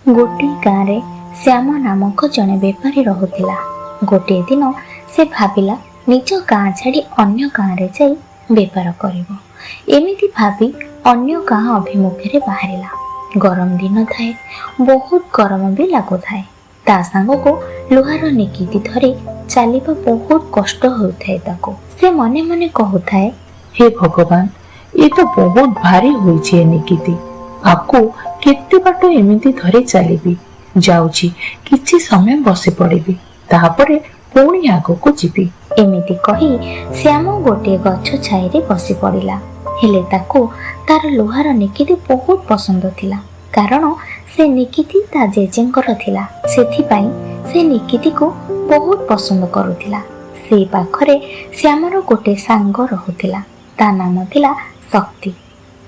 गोटे गाँव में श्याम नामक जड़े बेपारी रहुला। गोटे दिन से भाविला निज गाँ छाड़ी अन्य गाँव में जाई बेपार करिबो। एमिति भावी अन्य गाँ अभिमुखे बाहरिला। गरम दिन थाए, बहुत गरम भी लगु थाए। ता सांग को लुहार निकिति धरी चलिबा बहुत कष्ट होउथाए ताको। से मने मने कहूथाए, हे भगवान, ये तो बहुत भारी होइछि निकिति। आपको केते बाट एमिति धरी चलिबी। जाउछि किछि समय बसी पड़िबी, ताहापरे पुणी आगको जिबी। एमिति कही श्याम गोटे गछ छाईरे बसी पड़िला। हेले ताको तार लुहार निकिति बहुत पसंद थिला, कारण से निकिति ता जेजेंकर थिला। सेथिपाई से निकिति को बहुत पसंद करुथिला। से पाखरे श्यामर गोटे सांग रहुथिला, ता नाम थिला शक्ति।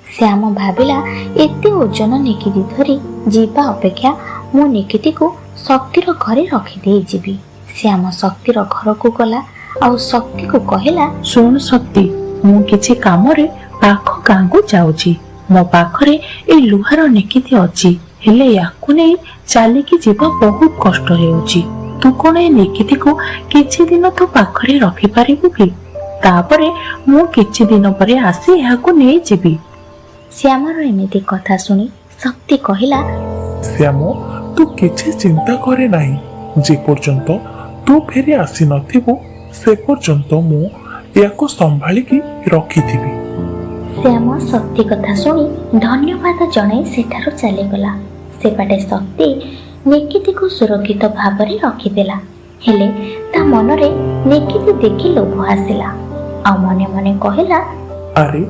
श्याम भाविला एते ओजन निकिति धरी जीवा अपेक्षा मु निकिति को शक्तिर घरे रखी दे जीवी। श्याम शक्तिर घर को गला और शक्ति को कहला, सुन शक्ति, मु किछि काम रे पाख गाँ को जाउछि। मो पाखरे ए लुहार निकिति अछि, हेले याकु नै चालिकी जीवा बहुत कष्ट हेउछि। तू कोन ए निकिति को किछि दिन तो पाखरे रखि पारिबु कि? तापरे मु किछि दिन परे आसी याकु नै जीवी। श्यामर एमिति कथा सुनी शक्ति कहला, श्याम, तू किछि चिंता करे नाही। जे पर्यंत तू फेरी आसी नथिबो से पर्यंत मु याको संभालिकी रखिथिबी। श्याम शक्ति कथा सुनी धन्यवाद जणाई सेठारु चलीगला। सेपाटे शक्ति निकिति को सुरक्षित भाव में रखिदेला। हेले ता मनरे निकिति देखि लोभ आसिला। आ मने मने कहला, अरे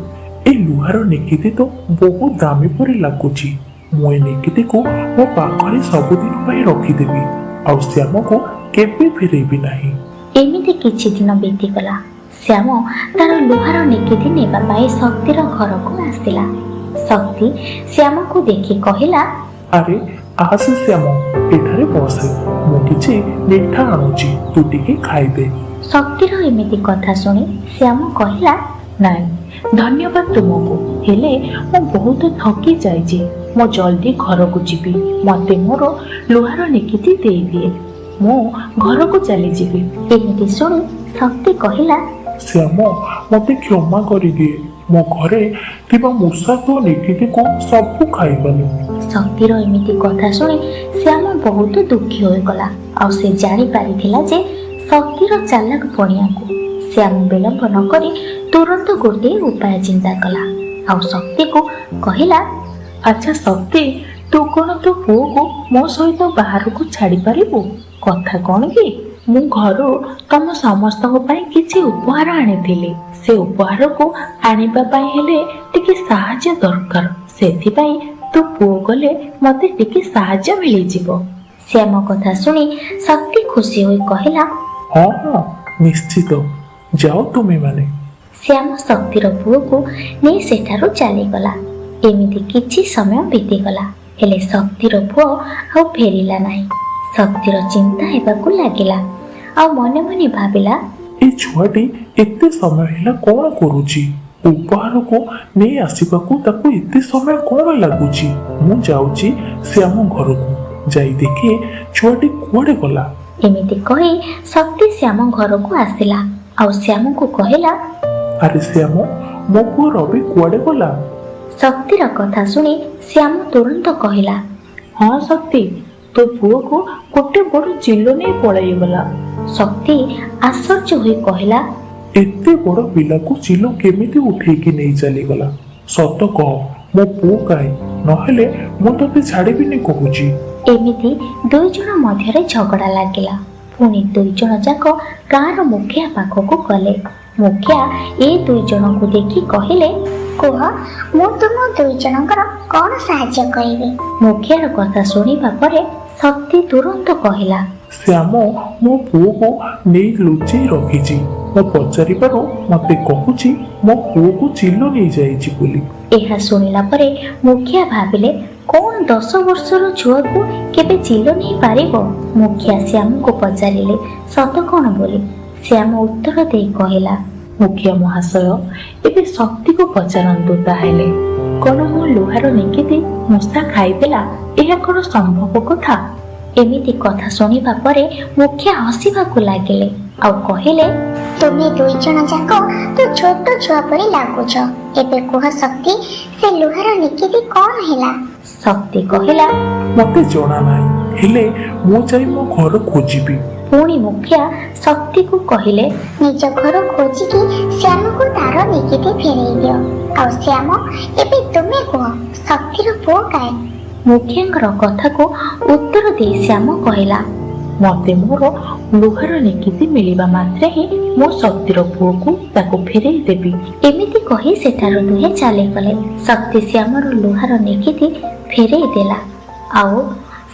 ए लुहार निकिति तो बहुत दामी परि लागुची। मु ए निकिति को मो पाखरे सबुदिन पई रखिदेबी और श्याम को केबे फेरेबी नाही। एमिति किछि दिन बीतीगला। श्याम तार लुहार निकिति नेबा पाई शक्तिर घर को आसिला। शक्ति श्याम को देखि कहला, अरे आस श्याम, एठारे बसे, मु किछि मिठा आणुची, तू टिके खाइबे। शक्तिर एमिति कथा सुनी श्याम कहला, नाई, धन्यवाद तुमको, हेले मु बहुत थकी जाइछि। मो जल्दी घर को जीवी। मते मोर लुहार निकिति देई दिए, मो घर को चली जीवी। एमिति सुनी शक्ति कहला, श्याम, मते क्षमा करि दिए। मो घरे थिबा मूसा तो निकिति को सब खाइबनी। शक्तिर एमिति कथा सुनी श्याम बहुत दुखी हो गला। और से जानी पारिथिला जे शक्तिर चालाक पणिया को। श्याम विलंब न करी तुरंत गोटे उपाय चिंता कला और शक्ति को कहला, अच्छा शक्ति, तू कौन तो पुओ को मो सहित बाहर को छाड़ी पारिबु? कथा कौन कि मु घरो तम समस्त पई किछि उपहार आनिथिली। से उपहार को आनिबा पई हेले टिके साहाय्य दरकार। सेथि पई तू पुओ गले मते टिके साहाय्य मिली जिवो। श्याम कथा सुनी शक्ति खुशी होई कहला, हाँ हाँ, निश्चित, जाओ तुम्हें माने। श्याम शक्तिर पुओ को नहीं सेठारु चलीगला। एमिति किछि समय बीतीगला, हेले शक्तिर पुओ आउ फेरिला नाही। शक्तिर चिंता हेबाकु लागिला आ मने मने भाबिला, ए छुआटी एते समय हेला कोन करूची? उपहार को नहीं आसीबाकू ताकू एते समय कोन लागुची? मु जाउची श्याम घर को जाई देखे छुआटी कुआडे गला। एमिति कही शक्ति श्याम घर को आसिला और श्याम को कहला, अरे श्याम, मो पुओ रवि कुआडे गला? शक्तिर कथा सुनी श्याम तुरंत कहला, हाँ शक्ति, तो पुओ को गोटे बड़ चिल्लो नहीं पळाई गला। शक्ति आश्चर्य होई कहला, एते बड़ पिला को चिलो केमिति उठेकी नहीं चली गला? सत कह, मो पुओ काई नहेले मु तते छाड़ीबिनी कहूची। एमिति दुई जन मध्यरे झगड़ा लागिला। पुणी दुई जन जाक गाँर मुखिया पाखक गले। मुखिया ए दुई जन को देखि कहले, कुह, मु तुम दुई जनकर कौन साहाय्य करिबे? मुखियार कथा सुनिबा परे शक्ति तुरंत कहला, श्याम, मो पुओ को नहीं लुचेई रखिची। मो पचारिबारो मते कहूची मो पुओ को चिल्लो नहीं जाइची बोली। एहा सुनिला परे मुखिया भाबिले, कौन 10 वर्षर छुआ को केबे चिल्लो नहीं पारिबो? मुखिया श्याम को पचारिले सत कौन बोली। श्याम उत्तर दे कहला, मुखिया महाशय, एबे शक्ति को पचारंतु ताहेले। କଣ ମୋ ଲୁହାର ନିକିତି ମୂଷା ଖାଇଦେଲା? ଏହା କଣ ସମ୍ଭବ କଥା? ଏମିତି କଥା ଶୁଣିବା ପରେ ମୁଖିଆ ହସିବାକୁ ଲାଗିଲେ ଆଉ କହିଲେ, ତୁମେ ଦୁଇ ଜଣ ଯାକ ତ ଛୋଟ ଛୁଆ ପରି ଲାଗୁଛ। ଏବେ କୁହ ଶକ୍ତି, ସେ ଲୁହାର ନିକିତି କଣ ହେଲା? ଶକ୍ତି କହିଲା। ମତେ ଜଣା ନାହିଁ, ହେଲେ ମୁଁ ଯାଇ ମୋ ଘର ଖୋଜିବି। ପୁଣି ମୁଖିଆ ଶକ୍ତିକୁ କହିଲେ, ନିଜ ଘର ଖୋଜିକି ଶ୍ୟାମକୁ ତାର ନିକିତି ଫେରେଇ ଦିଅ। ଆଉ ଶ୍ୟାମ, ଏବେ ତୁମେ କୁହ, ଶକ୍ତିର ପୁଅ କାଏ? ମୁଖିଆଙ୍କର କଥାକୁ ଉତ୍ତର ଦେଇ ଶ୍ୟାମ କହିଲା, ମତେ ମୋର ଲୁହାର ନିକିତି ମିଳିବା ମାତ୍ରେ ହିଁ ମୋ ଶକ୍ତିର ପୁଅକୁ ତାକୁ ଫେରେଇ ଦେବି। ଏମିତି କହି ସେଠାରୁ ଦୁହେଁ ଚାଲିଗଲେ। ଶକ୍ତି ଶ୍ୟାମର ଲୁହାର ନିକିତି ଫେରେଇ ଦେଲା ଆଉ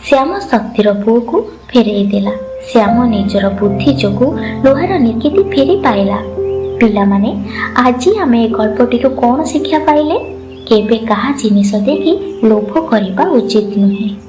ଶ୍ୟାମ ଶକ୍ତିର ପୁଅକୁ ଫେରେଇ ଦେଲା। ଶ୍ୟାମ ନିଜର ବୁଦ୍ଧି ଯୋଗୁଁ ଲୁହାର ନିକିତି ଫେରି ପାଇଲା। ପିଲାମାନେ, ଆଜି ଆମେ ଏ ଗଳ୍ପଟିରୁ କ'ଣ ଶିକ୍ଷା ପାଇଲେ? କେବେ କାହା ଜିନିଷ ଦେଖି ଲୋଭ କରିବା ଉଚିତ ନୁହେଁ।